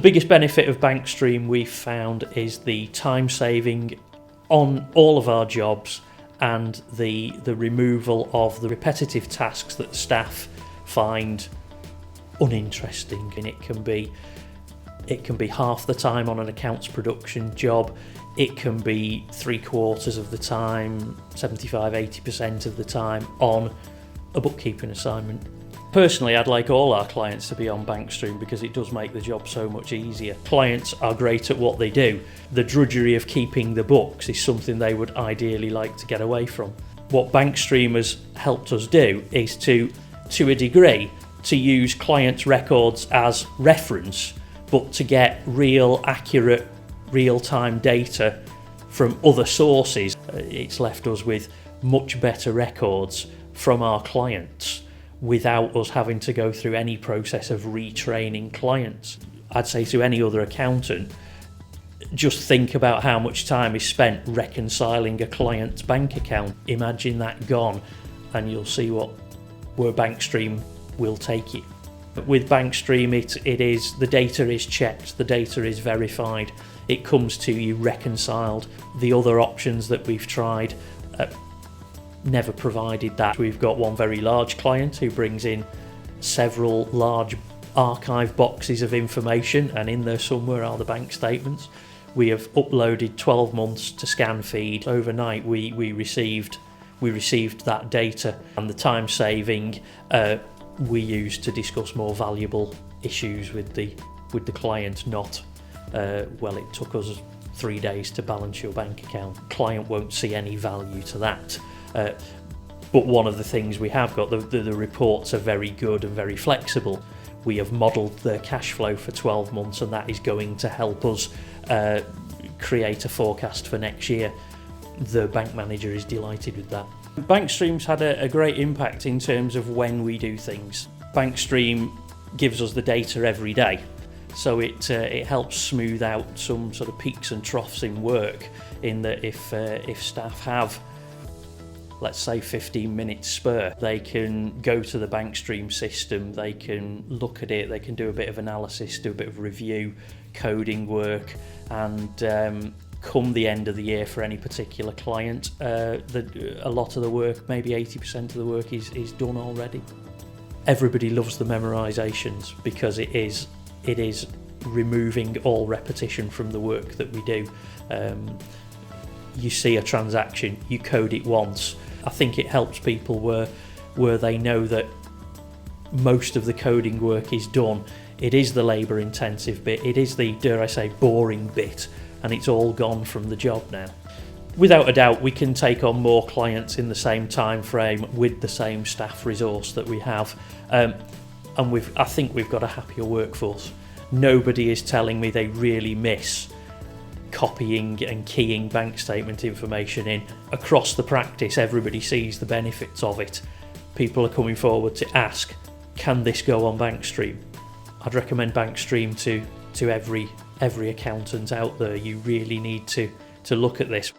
biggest benefit of Bankstream we've found is the time saving on all of our jobs and the removal of the repetitive tasks that staff find uninteresting. And it can be half the time on an accounts production job, it can be 3/4 of the time, 75-80% of the time on a bookkeeping assignment. Personally, I'd like all our clients to be on Bankstream because it does make the job so much easier. Clients are great at what they do. The drudgery of keeping the books is something they would ideally like to get away from. What Bankstream has helped us do is to a degree, to use clients' records as reference, but to get real, accurate, real-time data from other sources. It's left us with much better records from our clients without us having to go through any process of retraining clients. I'd say to any other accountant, just think about how much time is spent reconciling a client's bank account. Imagine that gone, and you'll see where Bankstream will take you. With Bankstream, it is the data is checked, the data is verified, it comes to you reconciled. The other options that we've tried never provided that. We've got one very large client who brings in several large archive boxes of information, and in there somewhere are the bank statements. We have uploaded 12 months to scan feed. Overnight we received that data, and the time saving we used to discuss more valuable issues with the client, not well, it took us 3 days to balance your bank account. Client won't see any value to that. But one of the things we have got, the reports are very good and very flexible. We have modelled the cash flow for 12 months, and that is going to help us create a forecast for next year. The bank manager is delighted with that. Bankstream's had a great impact in terms of when we do things. Bankstream gives us the data every day, so it helps smooth out some sort of peaks and troughs in work, in that if staff have, let's say, 15 minutes spare, they can go to the Bankstream system, they can look at it, they can do a bit of analysis, do a bit of review, coding work, and come the end of the year for any particular client, a lot of the work, maybe 80% of the work is done already. Everybody loves the memorisations because it is removing all repetition from the work that we do. You see a transaction, you code it once. I think it helps people where they know that most of the coding work is done. It is the labour intensive bit, it is the, dare I say, boring bit, and it's all gone from the job now. Without a doubt, we can take on more clients in the same time frame with the same staff resource that we have, and I think we've got a happier workforce. Nobody is telling me they really miss copying and keying bank statement information in. Across the practice, everybody sees the benefits of it. People are coming forward to ask, can this go on Bankstream? I'd recommend Bankstream to every accountant out there. You really need to look at this.